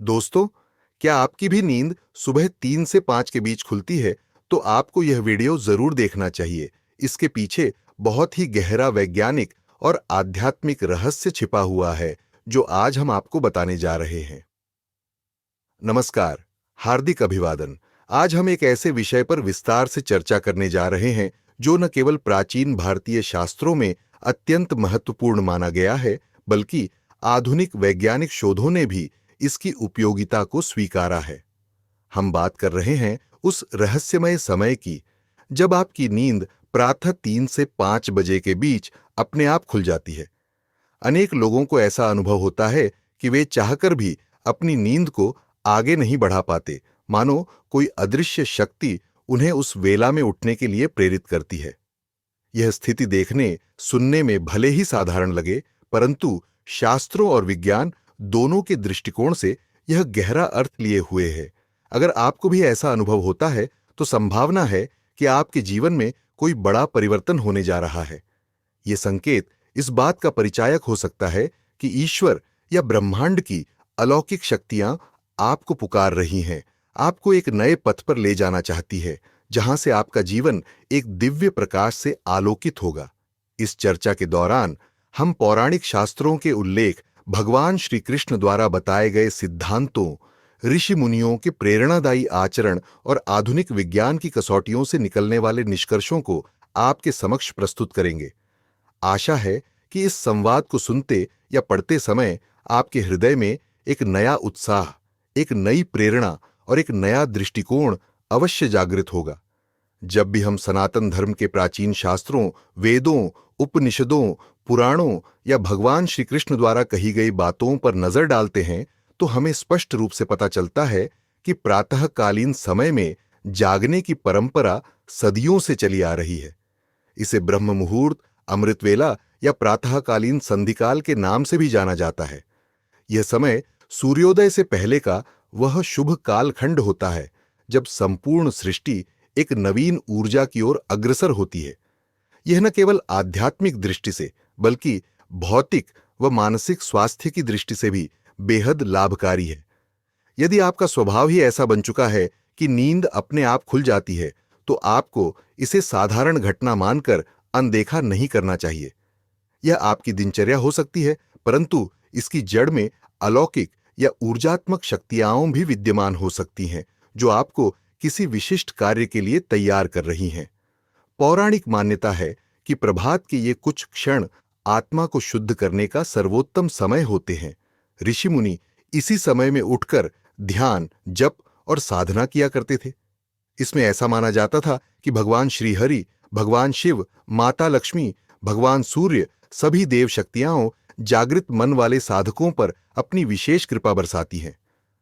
दोस्तों, क्या आपकी भी नींद सुबह 3 से 5 के बीच खुलती है? तो आपको यह वीडियो जरूर देखना चाहिए। इसके पीछे बहुत ही गहरा वैज्ञानिक और आध्यात्मिक रहस्य छिपा हुआ है, जो आज हम आपको बताने जा रहे हैं। नमस्कार, हार्दिक अभिवादन। आज हम एक ऐसे विषय पर विस्तार से चर्चा करने जा रहे हैं, जो न केवल प्राचीन भारतीय शास्त्रों में अत्यंत महत्वपूर्ण माना गया है, बल्कि आधुनिक वैज्ञानिक शोधों ने भी इसकी उपयोगिता को स्वीकारा है। हम बात कर रहे हैं उस रहस्यमय समय की, जब आपकी नींद प्रातः 3 से 5 बजे के बीच अपने आप खुल जाती है। अनेक लोगों को ऐसा अनुभव होता है कि वे चाहकर भी अपनी नींद को आगे नहीं बढ़ा पाते, मानो कोई अदृश्य शक्ति उन्हें उस वेला में उठने के लिए प्रेरित करती है। यह स्थिति देखने सुनने में भले ही साधारण लगे, परंतु शास्त्रों और विज्ञान दोनों के दृष्टिकोण से यह गहरा अर्थ लिए हुए है। अगर आपको भी ऐसा अनुभव होता है, तो संभावना है कि आपके जीवन में कोई बड़ा परिवर्तन होने जा रहा है। ये संकेत इस बात का परिचायक हो सकता है कि ईश्वर या ब्रह्मांड की अलौकिक शक्तियां आपको पुकार रही हैं, आपको एक नए पथ पर ले जाना चाहती है, जहां से आपका जीवन एक दिव्य प्रकाश से आलोकित होगा। इस चर्चा के दौरान हम पौराणिक शास्त्रों के उल्लेख, भगवान श्री कृष्ण द्वारा बताए गए सिद्धांतों, ऋषि मुनियों के प्रेरणादायी आचरण और आधुनिक विज्ञान की कसौटियों से निकलने वाले निष्कर्षों को आपके समक्ष प्रस्तुत करेंगे। आशा है कि इस संवाद को सुनते या पढ़ते समय आपके हृदय में एक नया उत्साह, एक नई प्रेरणा और एक नया दृष्टिकोण अवश्य जागृत होगा। जब भी हम सनातन धर्म के प्राचीन शास्त्रों, वेदों, उपनिषदों, पुराणों या भगवान श्री कृष्ण द्वारा कही गई बातों पर नजर डालते हैं, तो हमें स्पष्ट रूप से पता चलता है कि प्रातःकालीन समय में जागने की परंपरा सदियों से चली आ रही है। इसे ब्रह्म मुहूर्त, अमृत वेला या प्रातःकालीन संधिकाल के नाम से भी जाना जाता है। यह समय सूर्योदय से पहले का वह शुभ कालखंड होता है, जब संपूर्ण सृष्टि एक नवीन ऊर्जा की ओर अग्रसर होती है। यह न केवल आध्यात्मिक दृष्टि से, बल्कि भौतिक व मानसिक स्वास्थ्य की दृष्टि से भी बेहद लाभकारी है। यदि आपका स्वभाव ही ऐसा बन चुका है कि नींद अपने आप खुल जाती है, तो आपको इसे साधारण घटना मानकर अनदेखा नहीं करना चाहिए। यह आपकी दिनचर्या हो सकती है, परंतु इसकी जड़ में अलौकिक या ऊर्जात्मक शक्तियां भी विद्यमान हो सकती हैं, जो आपको किसी विशिष्ट कार्य के लिए तैयार कर रही हैं। पौराणिक मान्यता है कि प्रभात के ये कुछ क्षण आत्मा को शुद्ध करने का सर्वोत्तम समय होते हैं। ऋषि मुनि इसी समय में उठकर ध्यान, जप और साधना किया करते थे। इसमें ऐसा माना जाता था कि भगवान श्री हरि, भगवान शिव, माता लक्ष्मी, भगवान सूर्य, सभी देव शक्तियां जागृत मन वाले साधकों पर अपनी विशेष कृपा बरसाती हैं।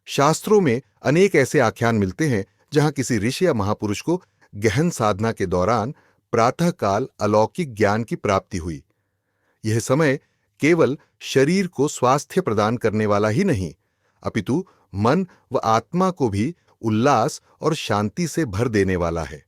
शास्त्रों में अनेक ऐसे आख्यान मिलते हैं जहां किसी ऋषि या महापुरुष को गहन साधना के दौरान प्रातःकाल अलौकिक ज्ञान की प्राप्ति हुई। यह समय केवल शरीर को स्वास्थ्य प्रदान करने वाला ही नहीं, अपितु मन व आत्मा को भी उल्लास और शांति से भर देने वाला है।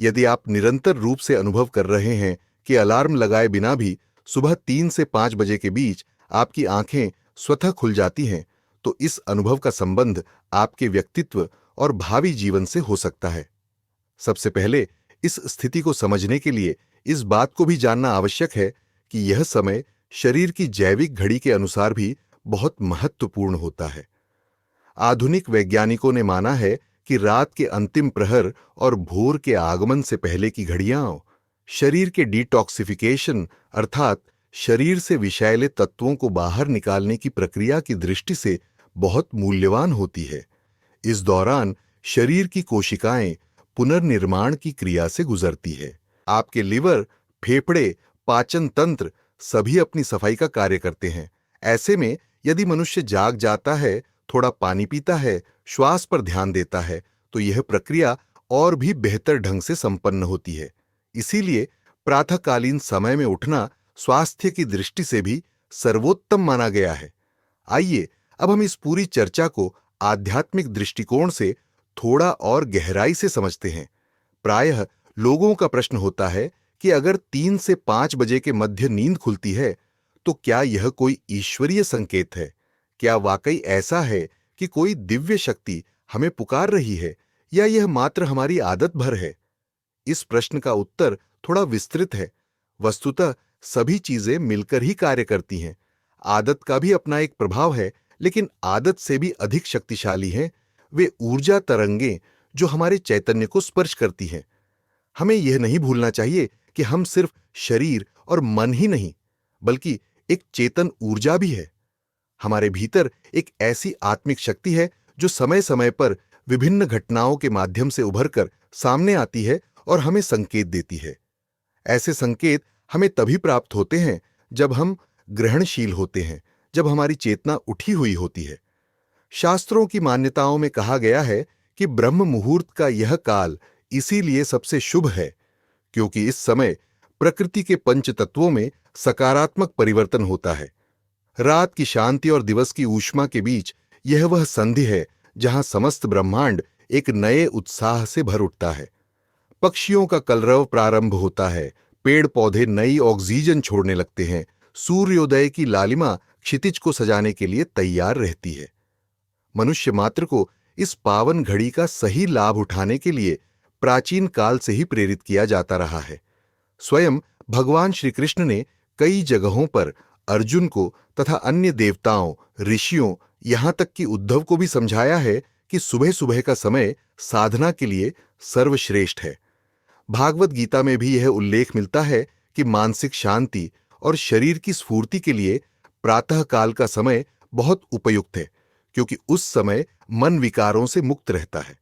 यदि आप निरंतर रूप से अनुभव कर रहे हैं कि अलार्म लगाए बिना भी सुबह 3 से 5 बजे के बीच आपकी आंखें स्वतः खुल जाती हैं, तो इस अनुभव का संबंध आपके व्यक्तित्व और भावी जीवन से हो सकता है। सबसे पहले इस स्थिति को समझने के लिए इस बात को भी जानना आवश्यक है कि यह समय शरीर की जैविक घड़ी के अनुसार भी बहुत महत्वपूर्ण होता है। आधुनिक वैज्ञानिकों ने माना है कि रात के अंतिम प्रहर और भोर के आगमन से पहले की घड़ियां शरीर के डिटॉक्सिफिकेशन, अर्थात शरीर से विषैले तत्वों को बाहर निकालने की प्रक्रिया की दृष्टि से बहुत मूल्यवान होती है। इस दौरान शरीर की कोशिकाएं पुनर्निर्माण की क्रिया से गुजरती है। आपके लिवर, फेफड़े, पाचन तंत्र सभी अपनी सफाई का कार्य करते हैं। ऐसे में यदि मनुष्य जाग जाता है, थोड़ा पानी पीता है, श्वास पर ध्यान देता है, तो यह प्रक्रिया और भी बेहतर ढंग से संपन्न होती है। इसीलिए प्रातःकालीन समय में उठना स्वास्थ्य की दृष्टि से भी सर्वोत्तम माना गया है। आइए अब हम इस पूरी चर्चा को आध्यात्मिक दृष्टिकोण से थोड़ा और गहराई से समझते हैं। प्रायः लोगों का प्रश्न होता है कि अगर 3 से 5 बजे के मध्य नींद खुलती है, तो क्या यह कोई ईश्वरीय संकेत है? क्या वाकई ऐसा है कि कोई दिव्य शक्ति हमें पुकार रही है या यह मात्र हमारी आदत भर है? इस प्रश्न का उत्तर थोड़ा विस्तृत है। वस्तुतः सभी चीजें मिलकर ही कार्य करती हैं। आदत का भी अपना एक प्रभाव है, लेकिन आदत से भी अधिक शक्तिशाली हैं वे ऊर्जा तरंगें जो हमारे चैतन्य को स्पर्श करती हैं। हमें यह नहीं भूलना चाहिए कि हम सिर्फ शरीर और मन ही नहीं, बल्कि एक चेतन ऊर्जा भी है। हमारे भीतर एक ऐसी आत्मिक शक्ति है जो समय समय पर विभिन्न घटनाओं के माध्यम से उभरकर सामने आती है और हमें संकेत देती है। ऐसे संकेत हमें तभी प्राप्त होते हैं जब हम ग्रहणशील होते हैं, जब हमारी चेतना उठी हुई होती है। शास्त्रों की मान्यताओं में कहा गया है कि ब्रह्म मुहूर्त का यह काल इसीलिए सबसे शुभ है क्योंकि इस समय प्रकृति के पंच तत्वों में सकारात्मक परिवर्तन होता है। रात की शांति और दिवस की ऊष्मा के बीच यह वह संधि है जहां समस्त ब्रह्मांड एक नए उत्साह से भर उठता है। पक्षियों का कलरव प्रारंभ होता है, पेड़ पौधे नई ऑक्सीजन छोड़ने लगते हैं, सूर्योदय की लालिमा क्षितिज को सजाने के लिए तैयार रहती है। मनुष्य मात्र को इस पावन घड़ी का सही लाभ उठाने के लिए प्राचीन काल से ही प्रेरित किया जाता रहा है। स्वयं भगवान श्री कृष्ण ने कई जगहों पर अर्जुन को तथा अन्य देवताओं, ऋषियों, यहां तक कि उद्धव को भी समझाया है कि सुबह सुबह का समय साधना के लिए सर्वश्रेष्ठ है। भागवत गीता में भी यह उल्लेख मिलता है कि मानसिक शांति और शरीर की स्फूर्ति के लिए प्रातः काल का समय बहुत उपयुक्त है क्योंकि उस समय मन विकारों से मुक्त रहता है।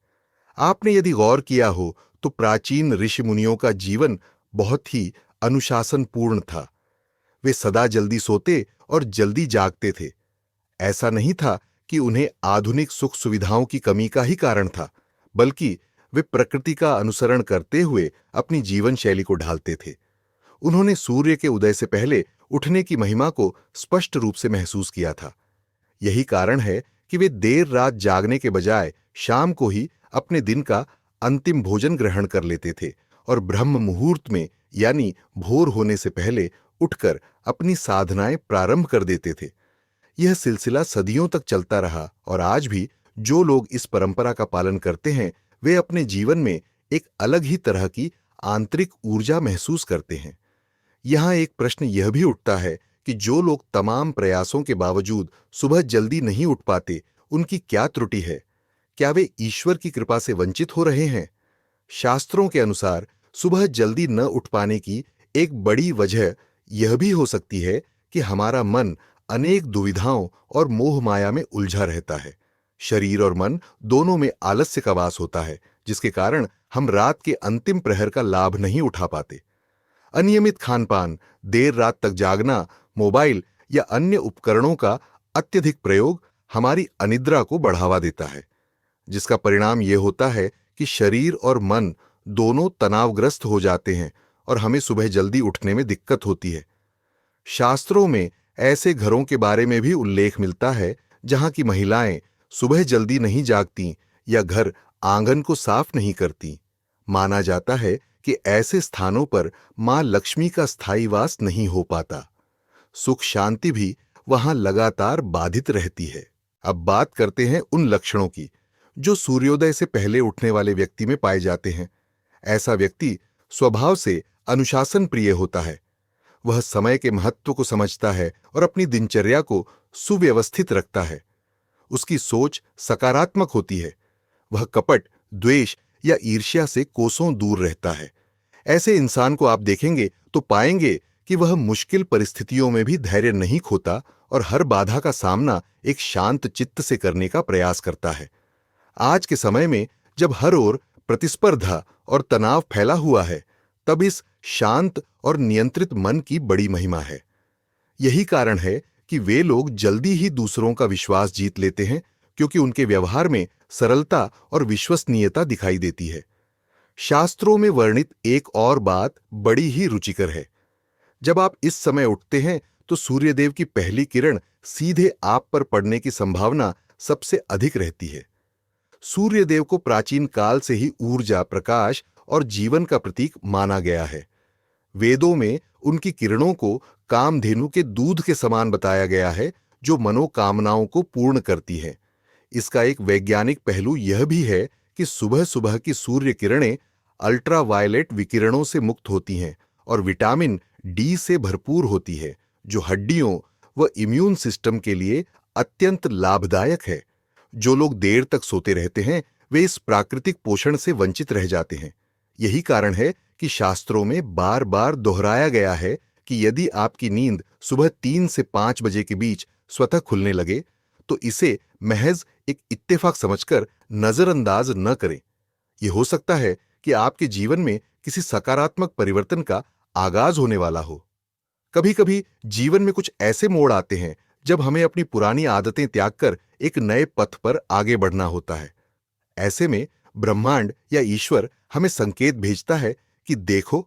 आपने यदि गौर किया हो तो प्राचीन ऋषि मुनियों का जीवन बहुत ही अनुशासनपूर्ण था। वे सदा जल्दी सोते और जल्दी जागते थे। ऐसा नहीं था कि उन्हें आधुनिक सुख सुविधाओं की कमी का ही कारण था, बल्कि वे प्रकृति का अनुसरण करते हुए अपनी जीवन शैली को ढालते थे। उन्होंने सूर्य के उदय से पहले उठने की महिमा को स्पष्ट रूप से महसूस किया था। यही कारण है कि वे देर रात जागने के बजाय शाम को ही अपने दिन का अंतिम भोजन ग्रहण कर लेते थे और ब्रह्म मुहूर्त में यानी भोर होने से पहले उठकर अपनी साधनाएं प्रारंभ कर देते थे। यह सिलसिला सदियों तक चलता रहा और आज भी जो लोग इस परंपरा का पालन करते हैं वे अपने जीवन में एक अलग ही तरह की आंतरिक ऊर्जा महसूस करते हैं। यहां एक प्रश्न यह भी उठता है कि जो लोग तमाम प्रयासों के बावजूद सुबह जल्दी नहीं उठ पाते, उनकी क्या त्रुटि है? क्या वे ईश्वर की कृपा से वंचित हो रहे हैं? शास्त्रों के अनुसार सुबह जल्दी न उठ पाने की एक बड़ी वजह यह भी हो सकती है कि हमारा मन अनेक दुविधाओं और मोह माया में उलझा रहता है। शरीर और मन दोनों में आलस्य का वास होता है, जिसके कारण हम रात के अंतिम प्रहर का लाभ नहीं उठा पाते। अनियमित खानपान, देर रात तक जागना, मोबाइल या अन्य उपकरणों का अत्यधिक प्रयोग हमारी अनिद्रा को बढ़ावा देता है, जिसका परिणाम यह होता है कि शरीर और मन दोनों तनावग्रस्त हो जाते हैं और हमें सुबह जल्दी उठने में दिक्कत होती है। शास्त्रों में ऐसे घरों के बारे में भी उल्लेख मिलता है जहां की महिलाएं सुबह जल्दी नहीं जागती या घर आंगन को साफ नहीं करती। माना जाता है कि ऐसे स्थानों पर मां लक्ष्मी का स्थायी वास नहीं हो पाता। सुख शांति भी वहां लगातार बाधित रहती है। अब बात करते हैं उन लक्षणों की जो सूर्योदय से पहले उठने वाले व्यक्ति में पाए जाते हैं। ऐसा व्यक्ति स्वभाव से अनुशासन प्रिय होता है। वह समय के महत्व को समझता है और अपनी दिनचर्या को सुव्यवस्थित रखता है। उसकी सोच सकारात्मक होती है। वह कपट, द्वेष या ईर्ष्या से कोसों दूर रहता है। ऐसे इंसान को आप देखेंगे तो पाएंगे कि वह मुश्किल परिस्थितियों में भी धैर्य नहीं खोता और हर बाधा का सामना एक शांत चित्त से करने का प्रयास करता है। आज के समय में जब हर ओर प्रतिस्पर्धा और तनाव फैला हुआ है, तब इस शांत और नियंत्रित मन की बड़ी महिमा है। यही कारण है कि वे लोग जल्दी ही दूसरों का विश्वास जीत लेते हैं क्योंकि उनके व्यवहार में सरलता और विश्वसनीयता दिखाई देती है। शास्त्रों में वर्णित एक और बात बड़ी ही रुचिकर है। जब आप इस समय उठते हैं तो सूर्यदेव की पहली किरण सीधे आप पर पड़ने की संभावना सबसे अधिक रहती है। सूर्यदेव को प्राचीन काल से ही ऊर्जा, प्रकाश और जीवन का प्रतीक माना गया है। वेदों में उनकी किरणों को कामधेनु के दूध के समान बताया गया है, जो मनोकामनाओं को पूर्ण करती है। इसका एक वैज्ञानिक पहलू यह भी है कि सुबह सुबह की सूर्य किरणें अल्ट्रावायलेट विकिरणों से मुक्त होती हैं और विटामिन डी से भरपूर होती है, जो हड्डियों व इम्यून सिस्टम के लिए अत्यंत लाभदायक है। जो लोग देर तक सोते रहते हैं वे इस प्राकृतिक पोषण से वंचित रह जाते हैं। यही कारण है कि शास्त्रों में बार बार दोहराया गया है कि यदि आपकी नींद सुबह 3 से 5 बजे के बीच स्वतः खुलने लगे तो इसे महज एक इत्तेफाक समझकर नजरअंदाज न करें। यह हो सकता है कि आपके जीवन में किसी सकारात्मक परिवर्तन का आगाज होने वाला हो। कभी कभी जीवन में कुछ ऐसे मोड़ आते हैं जब हमें अपनी पुरानी आदतें त्याग कर एक नए पथ पर आगे बढ़ना होता है। ऐसे में ब्रह्मांड या ईश्वर हमें संकेत भेजता है कि देखो,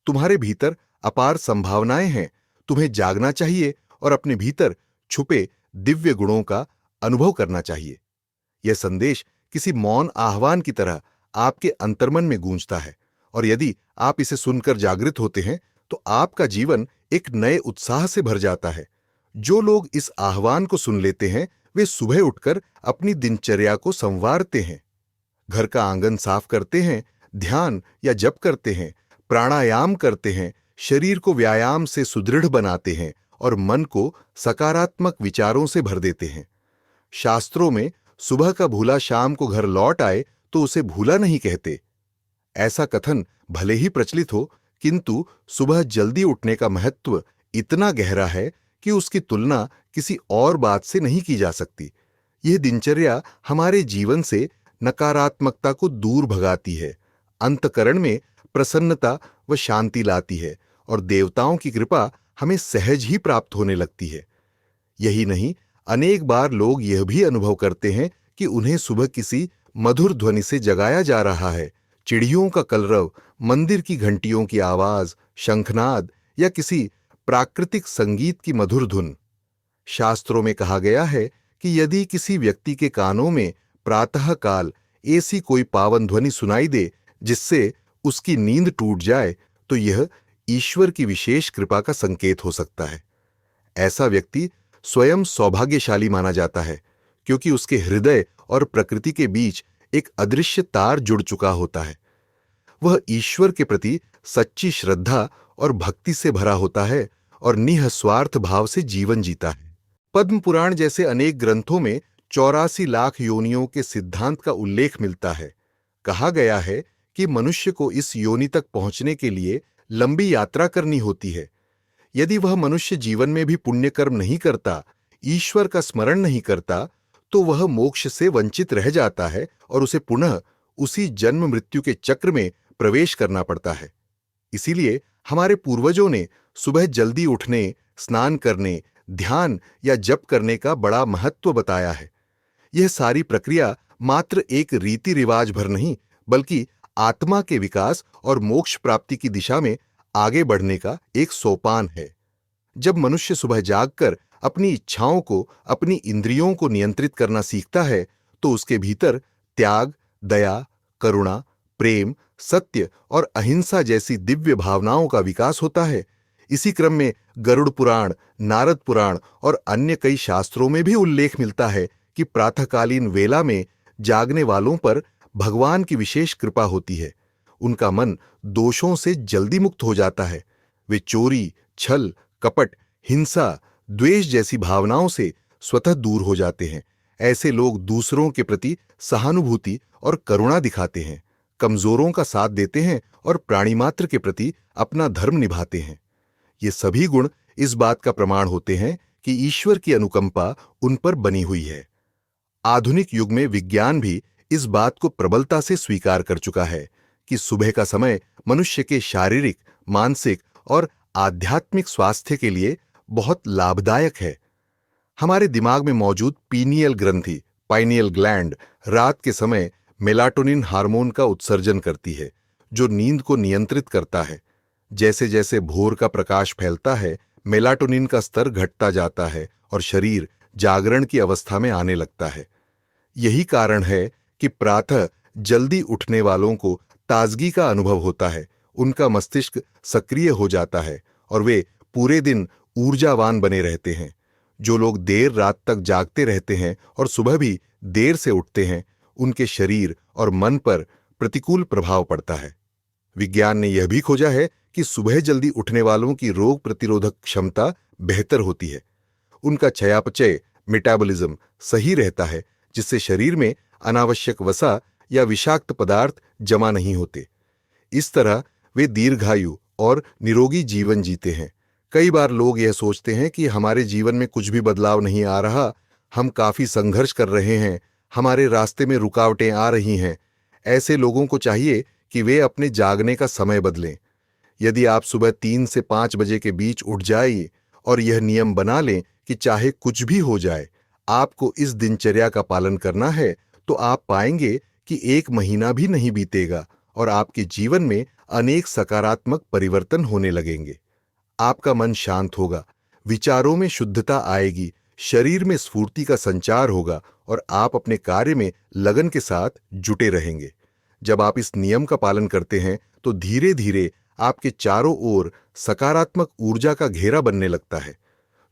तुम्हारे भीतर अपार संभावनाएं हैं, तुम्हें जागना चाहिए और अपने भीतर छुपे दिव्य गुणों का अनुभव करना चाहिए। यह संदेश किसी मौन आह्वान की तरह आपके अंतर्मन में गूंजता है, और यदि आप इसे सुनकर जागृत होते हैं तो आपका जीवन एक नए उत्साह से भर जाता है। जो लोग इस आह्वान को सुन लेते हैं वे सुबह उठकर अपनी दिनचर्या को संवारते हैं, घर का आंगन साफ करते हैं, ध्यान या जप करते हैं, प्राणायाम करते हैं, शरीर को व्यायाम से सुदृढ़ बनाते हैं और मन को सकारात्मक विचारों से भर देते हैं। शास्त्रों में सुबह का भूला शाम को घर लौट आए तो उसे भूला नहीं कहते। ऐसा कथन भले ही प्रचलित हो, किंतु सुबह जल्दी उठने का महत्व इतना गहरा है कि उसकी तुलना किसी और बात से नहीं की जा सकती। यह दिनचर्या हमारे जीवन से नकारात्मकता को दूर भगाती है, अंतःकरण में प्रसन्नता व शांति लाती है और देवताओं की कृपा हमें सहज ही प्राप्त होने लगती है। यही नहीं, अनेक बार लोग यह भी अनुभव करते हैं कि उन्हें सुबह किसी मधुर ध्वनि से जगाया जा रहा है। चिड़ियों का कलरव, मंदिर की घंटियों की आवाज, शंखनाद या किसी प्राकृतिक संगीत की मधुर धुन। शास्त्रों में कहा गया है कि यदि किसी व्यक्ति के कानों में प्रातः काल ऐसी कोई पावन ध्वनि सुनाई दे जिससे उसकी नींद टूट जाए तो यह ईश्वर की विशेष कृपा का संकेत हो सकता है। ऐसा व्यक्ति स्वयं सौभाग्यशाली माना जाता है, क्योंकि उसके हृदय और प्रकृति के बीच एक अदृश्य तार जुड़ चुका होता है। वह ईश्वर के प्रति सच्ची श्रद्धा और भक्ति से भरा होता है और निःस्वार्थ भाव से जीवन जीता है। पद्म पुराण जैसे अनेक ग्रंथों में 84 लाख योनियों के सिद्धांत का उल्लेख मिलता है। कहा गया है कि मनुष्य को इस योनि तक पहुंचने के लिए लंबी यात्रा करनी होती है। यदि वह मनुष्य जीवन में भी पुण्य कर्म नहीं करता, ईश्वर का स्मरण नहीं करता, तो वह मोक्ष से वंचित रह जाता है और उसे पुनः उसी जन्म मृत्यु के चक्र में प्रवेश करना पड़ता है। इसीलिए हमारे पूर्वजों ने सुबह जल्दी उठने, स्नान करने, ध्यान या जप करने का बड़ा महत्व बताया है। यह सारी प्रक्रिया मात्र एक रीति रिवाज भर नहीं, बल्कि आत्मा के विकास और मोक्ष प्राप्ति की दिशा में आगे बढ़ने का एक सोपान है। जब मनुष्य सुबह जागकर अपनी इच्छाओं को, अपनी इंद्रियों को नियंत्रित करना सीखता है तो उसके भीतर त्याग, दया, करुणा, प्रेम, सत्य और अहिंसा जैसी दिव्य भावनाओं का विकास होता है। इसी क्रम में गरुड़ पुराण, नारद पुराण और अन्य कई शास्त्रों में भी उल्लेख मिलता है कि प्रातःकालीन वेला में जागने वालों पर भगवान की विशेष कृपा होती है। उनका मन दोषों से जल्दी मुक्त हो जाता है। वे चोरी, छल, कपट, हिंसा, द्वेष जैसी भावनाओं से स्वतः दूर हो जाते हैं। ऐसे लोग दूसरों के प्रति सहानुभूति और करुणा दिखाते हैं, कमजोरों का साथ देते हैं और प्राणिमात्र के प्रति अपना धर्म निभाते हैं। ये सभी गुण इस बात का प्रमाण होते हैं कि ईश्वर की अनुकंपा उन पर बनी हुई है। आधुनिक युग में विज्ञान भी इस बात को प्रबलता से स्वीकार कर चुका है कि सुबह का समय मनुष्य के शारीरिक, मानसिक और आध्यात्मिक स्वास्थ्य के लिए बहुत लाभदायक है। हमारे दिमाग में मौजूद पीनियल ग्रंथि, पाइनियल ग्लैंड, रात के समय मेलाटोनिन हार्मोन का उत्सर्जन करती है, जो नींद को नियंत्रित करता है। जैसे जैसे भोर का प्रकाश फैलता है, मेलाटोनिन का स्तर घटता जाता है और शरीर जागरण की अवस्था में आने लगता है। यही कारण है कि प्रातः जल्दी उठने वालों को ताजगी का अनुभव होता है, उनका मस्तिष्क सक्रिय हो जाता है और वे पूरे दिन ऊर्जावान बने रहते हैं। जो लोग देर रात तक जागते रहते हैं और सुबह भी देर से उठते हैं, उनके शरीर और मन पर प्रतिकूल प्रभाव पड़ता है। विज्ञान ने यह भी खोजा है कि सुबह जल्दी उठने वालों की रोग प्रतिरोधक क्षमता बेहतर होती है। उनका चयापचय मेटाबॉलिज्म सही रहता है, जिससे शरीर में अनावश्यक वसा या विषाक्त पदार्थ जमा नहीं होते। इस तरह वे दीर्घायु और निरोगी जीवन जीते हैं। कई बार लोग यह सोचते हैं कि हमारे जीवन में कुछ भी बदलाव नहीं आ रहा, हम काफी संघर्ष कर रहे हैं, हमारे रास्ते में रुकावटें आ रही हैं। ऐसे लोगों को चाहिए कि वे अपने जागने का समय बदलें। यदि आप सुबह 3 से 5 बजे के बीच उठ जाइए और यह नियम बना लें कि चाहे कुछ भी हो जाए, आपको इस दिनचर्या का पालन करना है, तो आप पाएंगे कि 1 महीना भी नहीं बीतेगा और आपके जीवन में अनेक सकारात्मक परिवर्तन होने लगेंगे। आपका मन शांत होगा, विचारों में शुद्धता आएगी, शरीर में स्फूर्ति का संचार होगा और आप अपने कार्य में लगन के साथ जुटे रहेंगे। जब आप इस नियम का पालन करते हैं तो धीरे धीरे आपके चारों ओर सकारात्मक ऊर्जा का घेरा बनने लगता है।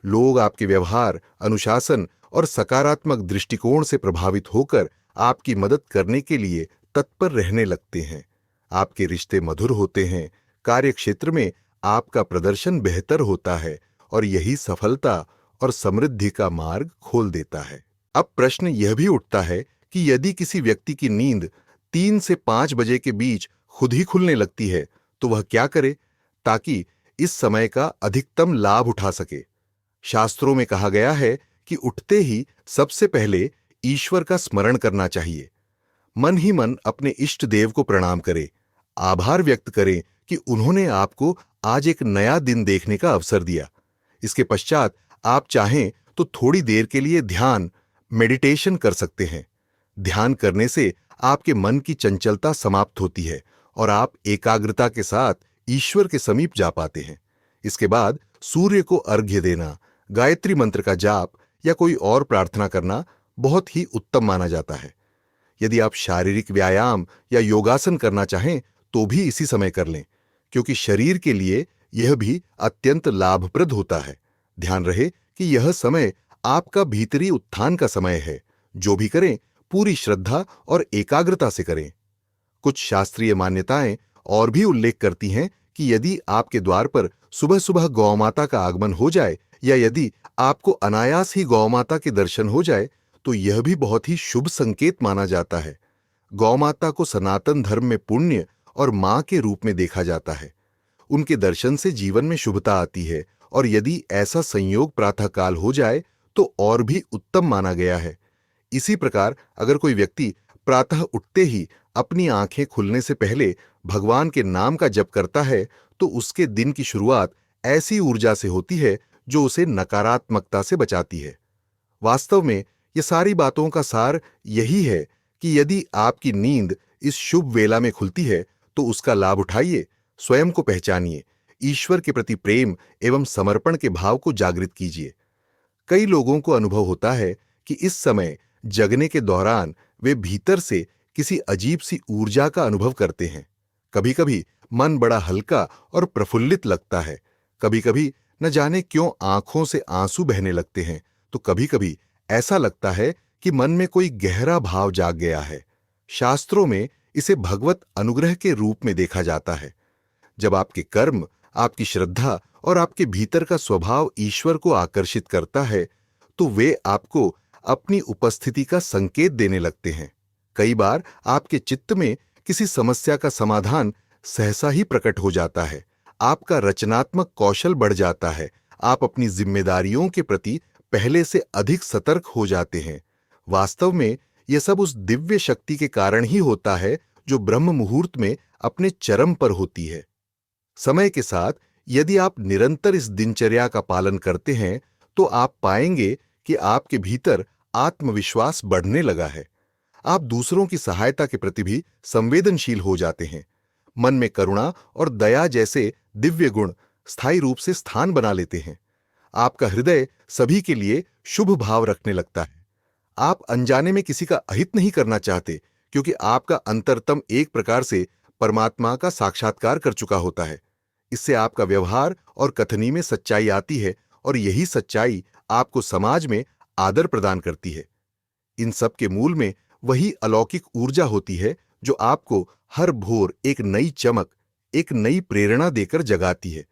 लोग आपके व्यवहार, अनुशासन और सकारात्मक दृष्टिकोण से प्रभावित होकर आपकी मदद करने के लिए तत्पर रहने लगते हैं। आपके रिश्ते मधुर होते हैं, कार्यक्षेत्र में आपका प्रदर्शन बेहतर होता है और यही सफलता और समृद्धि का मार्ग खोल देता है। अब प्रश्न यह भी उठता है कि यदि किसी व्यक्ति की नींद 3 से 5 बजे के बीच खुद ही खुलने लगती है, तो वह क्या करे ताकि इस समय का अधिकतम लाभ उठा सके। शास्त्रों में कहा गया है कि उठते ही सबसे पहले ईश्वर का स्मरण करना चाहिए। मन ही मन अपने इष्ट देव को प्रणाम करें, आभार व्यक्त करें कि उन्होंने आपको आज एक नया दिन देखने का अवसर दिया। इसके पश्चात आप चाहें तो थोड़ी देर के लिए ध्यान, मेडिटेशन कर सकते हैं। ध्यान करने से आपके मन की चंचलता समाप्त होती है और आप एकाग्रता के साथ ईश्वर के समीप जा पाते हैं। इसके बाद सूर्य को अर्घ्य देना, गायत्री मंत्र का जाप या कोई और प्रार्थना करना बहुत ही उत्तम माना जाता है। यदि आप शारीरिक व्यायाम या योगासन करना चाहें तो भी इसी समय कर लें, क्योंकि शरीर के लिए यह भी अत्यंत लाभप्रद होता है। ध्यान रहे कि यह समय आपका भीतरी उत्थान का समय है। जो भी करें पूरी श्रद्धा और एकाग्रता से करें। कुछ शास्त्रीय मान्यताएं और भी उल्लेख करती हैं कि यदि आपके द्वार पर सुबह सुबह गौमाता का आगमन हो जाए या यदि आपको अनायास ही गौमाता के दर्शन हो जाए तो यह भी बहुत ही शुभ संकेत माना जाता है। गौमाता को सनातन धर्म में पुण्य और मां के रूप में देखा जाता है। उनके दर्शन से जीवन में शुभता आती है और यदि ऐसा संयोग प्रातःकाल हो जाए तो और भी उत्तम माना गया है। इसी प्रकार अगर कोई व्यक्ति प्रातः उठते ही अपनी आंखें खुलने से पहले भगवान के नाम का जप करता है तो उसके दिन की शुरुआत ऐसी ऊर्जा से होती है जो उसे नकारात्मकता से बचाती है। वास्तव में ये सारी बातों का सार यही है कि यदि आपकी नींद इस शुभ वेला में खुलती है तो उसका लाभ उठाइए, स्वयं को पहचानिए, ईश्वर के प्रति प्रेम एवं समर्पण के भाव को जागृत कीजिए। कई लोगों को अनुभव होता है कि इस समय जगने के दौरान वे भीतर से किसी अजीब सी ऊर्जा का अनुभव करते हैं। कभी कभी मन बड़ा हल्का और प्रफुल्लित लगता है, कभी कभी न जाने क्यों आंखों से आंसू बहने लगते हैं, तो कभी कभी ऐसा लगता है कि मन में कोई गहरा भाव जाग गया है। शास्त्रों में इसे भगवत अनुग्रह के रूप में देखा जाता है। जब आपके कर्म, आपकी श्रद्धा और आपके भीतर का स्वभाव ईश्वर को आकर्षित करता है तो वे आपको अपनी उपस्थिति का संकेत देने लगते हैं। कई बार आपके चित्त में किसी समस्या का समाधान सहसा ही प्रकट हो जाता है। आपका रचनात्मक कौशल बढ़ जाता है। आप अपनी जिम्मेदारियों के प्रति पहले से अधिक सतर्क हो जाते हैं। वास्तव में यह सब उस दिव्य शक्ति के कारण ही होता है जो ब्रह्म मुहूर्त में अपने चरम पर होती है। समय के साथ यदि आप निरंतर इस दिनचर्या का पालन करते हैं तो आप पाएंगे कि आपके भीतर आत्मविश्वास बढ़ने लगा है। आप दूसरों की सहायता के प्रति भी संवेदनशील हो जाते हैं। मन में करुणा और दया जैसे दिव्य गुण स्थायी रूप से स्थान बना लेते हैं। आपका हृदय सभी के लिए शुभ भाव रखने लगता है। आप अनजाने में किसी का अहित नहीं करना चाहते, क्योंकि आपका अंतरतम एक प्रकार से परमात्मा का साक्षात्कार कर चुका होता है। इससे आपका व्यवहार और कथनी में सच्चाई आती है और यही सच्चाई आपको समाज में आदर प्रदान करती है। इन सब के मूल में वही अलौकिक ऊर्जा होती है जो आपको हर भोर एक नई चमक, एक नई प्रेरणा देकर जगाती है।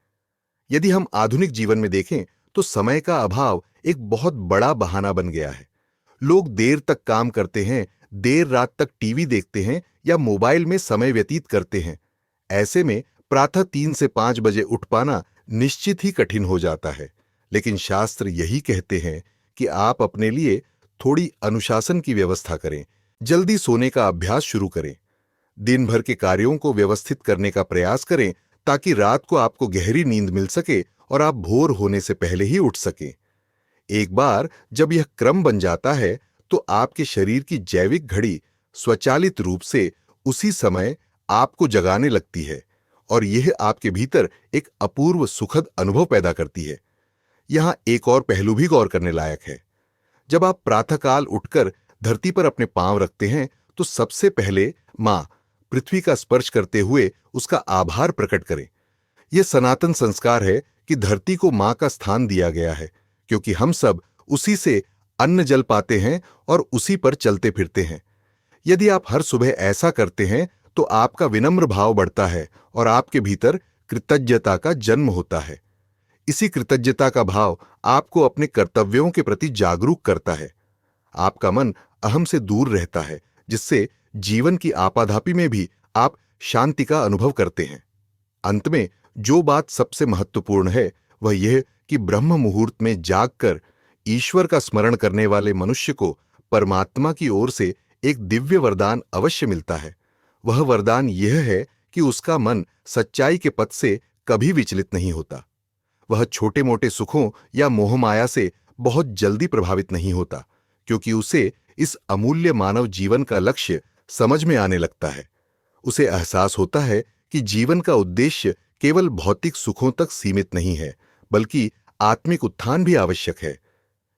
यदि हम आधुनिक जीवन में देखें तो समय का अभाव एक बहुत बड़ा बहाना बन गया है। लोग देर तक काम करते हैं, देर रात तक टीवी देखते हैं या मोबाइल में समय व्यतीत करते हैं। ऐसे में प्रातः 3 से 5 बजे उठ पाना निश्चित ही कठिन हो जाता है। लेकिन शास्त्र यही कहते हैं कि आप अपने लिए थोड़ी अनुशासन की व्यवस्था करें, जल्दी सोने का अभ्यास शुरू करें, दिन भर के कार्यों को व्यवस्थित करने का प्रयास करें ताकि रात को आपको गहरी नींद मिल सके और आप भोर होने से पहले ही उठ सकें। एक बार जब यह क्रम बन जाता है तो आपके शरीर की जैविक घड़ी स्वचालित रूप से उसी समय आपको जगाने लगती है और यह आपके भीतर एक अपूर्व सुखद अनुभव पैदा करती है। यहां एक और पहलू भी गौर करने लायक है। जब आप प्रातःकाल उठकर धरती पर अपने पांव रखते हैं तो सबसे पहले मां पृथ्वी का स्पर्श करते हुए उसका आभार प्रकट करें। यह सनातन संस्कार है कि धरती को मां का स्थान दिया गया है, क्योंकि हम सब उसी से अन्न जल पाते हैं और उसी पर चलते फिरते हैं। यदि आप हर सुबह ऐसा करते हैं तो आपका विनम्र भाव बढ़ता है और आपके भीतर कृतज्ञता का जन्म होता है। इसी कृतज्ञता का भाव आपको अपने कर्तव्यों के प्रति जागरूक करता है। आपका मन अहम से दूर रहता है, जिससे जीवन की आपाधापी में भी आप शांति का अनुभव करते हैं। अंत में जो बात सबसे महत्वपूर्ण है वह यह कि ब्रह्म मुहूर्त में जागकर ईश्वर का स्मरण करने वाले मनुष्य को परमात्मा की ओर से एक दिव्य वरदान अवश्य मिलता है। वह वरदान यह है कि उसका मन सच्चाई के पथ से कभी विचलित नहीं होता। वह छोटे मोटे सुखों या मोहमाया से बहुत जल्दी प्रभावित नहीं होता, क्योंकि उसे इस अमूल्य मानव जीवन का लक्ष्य समझ में आने लगता है। उसे एहसास होता है कि जीवन का उद्देश्य केवल भौतिक सुखों तक सीमित नहीं है, बल्कि आत्मिक उत्थान भी आवश्यक है।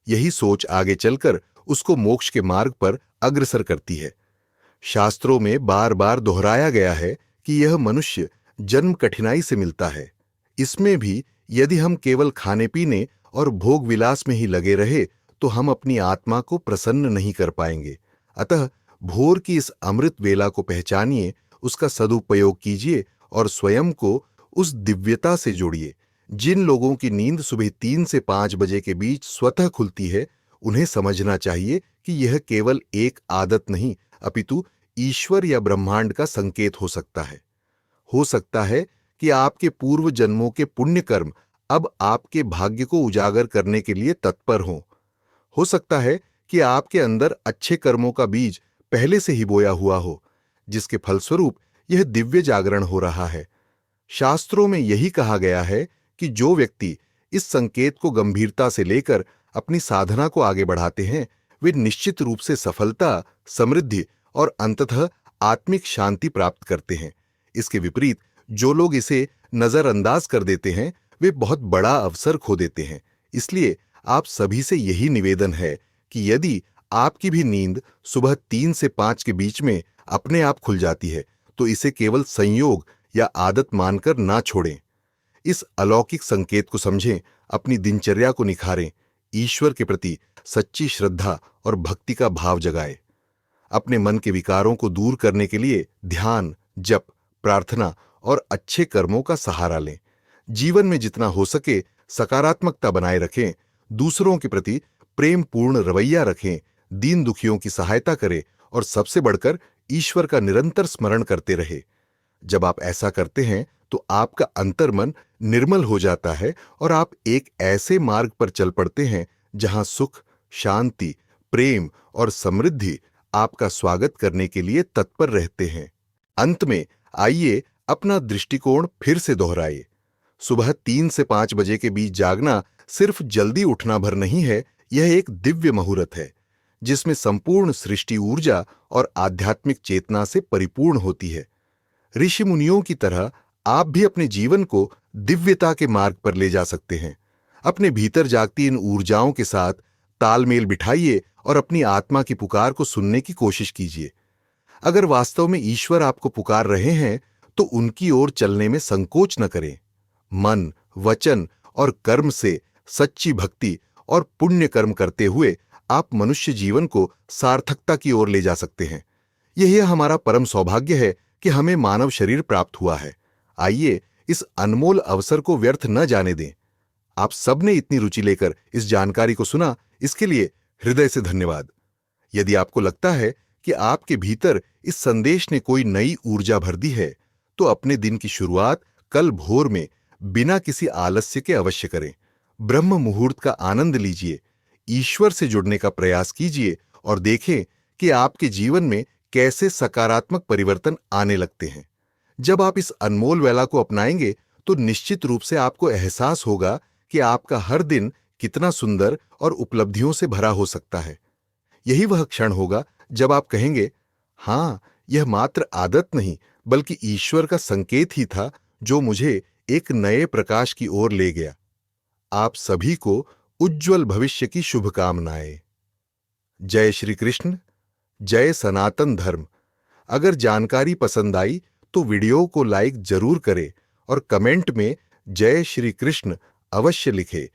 यही सोच आगे चलकर उसको मोक्ष के मार्ग पर अग्रसर करती है। शास्त्रों में बार बार दोहराया गया है कि यह मनुष्य जन्म कठिनाई से मिलता है। इसमें भी यदि हम केवल खाने पीने और भोग विलास में ही लगे रहे तो हम अपनी आत्मा को प्रसन्न नहीं कर पाएंगे। अतः भोर की इस अमृत वेला को पहचानिए, उसका सदुपयोग कीजिए और स्वयं को उस दिव्यता से जोड़िए। जिन लोगों की नींद सुबह 3 से 5 बजे के बीच स्वतः खुलती है, उन्हें समझना चाहिए कि यह केवल एक आदत नहीं, अपितु ईश्वर या ब्रह्मांड का संकेत हो सकता है। हो सकता है कि आपके पूर्व जन्मों के पुण्य कर्म अब आपके भाग्य को उजागर करने के लिए तत्पर हों। हो सकता है कि आपके अंदर अच्छे कर्मों का बीज पहले से ही बोया हुआ हो, जिसके फलस्वरूप यह दिव्य जागरण हो रहा है। शास्त्रों में यही कहा गया है कि जो व्यक्ति इस संकेत को गंभीरता से लेकर अपनी साधना को आगे बढ़ाते हैं, वे निश्चित रूप से सफलता, समृद्धि और अंततः आत्मिक शांति प्राप्त करते हैं। इसके विपरीत जो लोग इसे नजरअंदाज कर देते हैं, वे बहुत बड़ा अवसर खो देते हैं। इसलिए आप सभी से यही निवेदन है कि यदि आपकी भी नींद सुबह 3 से 5 के बीच में अपने आप खुल जाती है तो इसे केवल संयोग या आदत मानकर ना छोड़ें। इस अलौकिक संकेत को समझें, अपनी दिनचर्या को निखारें, ईश्वर के प्रति सच्ची श्रद्धा और भक्ति का भाव जगाएं। अपने मन के विकारों को दूर करने के लिए ध्यान, जप, प्रार्थना और अच्छे कर्मों का सहारा लें। जीवन में जितना हो सके सकारात्मकता बनाए रखें, दूसरों के प्रति प्रेम पूर्ण रवैया रखें, दीन दुखियों की सहायता करें और सबसे बढ़कर ईश्वर का निरंतर स्मरण करते रहे। जब आप ऐसा करते हैं तो आपका अंतर्मन निर्मल हो जाता है और आप एक ऐसे मार्ग पर चल पड़ते हैं जहां सुख, शांति, प्रेम और समृद्धि आपका स्वागत करने के लिए तत्पर रहते हैं। अंत में आइए अपना दृष्टिकोण फिर से दोहराइए। सुबह 3 से 5 बजे के बीच जागना सिर्फ जल्दी उठना भर नहीं है, यह एक दिव्य मुहूर्त है जिसमें संपूर्ण सृष्टि ऊर्जा और आध्यात्मिक चेतना से परिपूर्ण होती है। ऋषि मुनियों की तरह आप भी अपने जीवन को दिव्यता के मार्ग पर ले जा सकते हैं। अपने भीतर जागती इन ऊर्जाओं के साथ तालमेल बिठाइए और अपनी आत्मा की पुकार को सुनने की कोशिश कीजिए। अगर वास्तव में ईश्वर आपको पुकार रहे हैं तो उनकी ओर चलने में संकोच न करें। मन, वचन और कर्म से सच्ची भक्ति और पुण्य कर्म करते हुए आप मनुष्य जीवन को सार्थकता की ओर ले जा सकते हैं। यही हमारा परम सौभाग्य है कि हमें मानव शरीर प्राप्त हुआ है। आइए इस अनमोल अवसर को व्यर्थ न जाने दें। आप सबने इतनी रुचि लेकर इस जानकारी को सुना, इसके लिए हृदय से धन्यवाद। यदि आपको लगता है कि आपके भीतर इस संदेश ने कोई नई ऊर्जा भर दी है, तो अपने दिन की शुरुआत कल भोर में बिना किसी आलस्य के अवश्य करें। ब्रह्म मुहूर्त का आनंद लीजिए, ईश्वर से जुड़ने का प्रयास कीजिए और देखें कि आपके जीवन में कैसे सकारात्मक परिवर्तन आने लगते हैं। जब आप इस अनमोल वेला को अपनाएंगे तो निश्चित रूप से आपको एहसास होगा कि आपका हर दिन कितना सुंदर और उपलब्धियों से भरा हो सकता है। यही वह क्षण होगा जब आप कहेंगे, हाँ, यह मात्र आदत नहीं बल्कि ईश्वर का संकेत ही था जो मुझे एक नए प्रकाश की ओर ले गया। आप सभी को उज्जवल भविष्य की शुभकामनाएं। जय श्री कृष्ण, जय सनातन धर्म। अगर जानकारी पसंद आई तो वीडियो को लाइक जरूर करें और कमेंट में जय श्री कृष्ण अवश्य लिखें।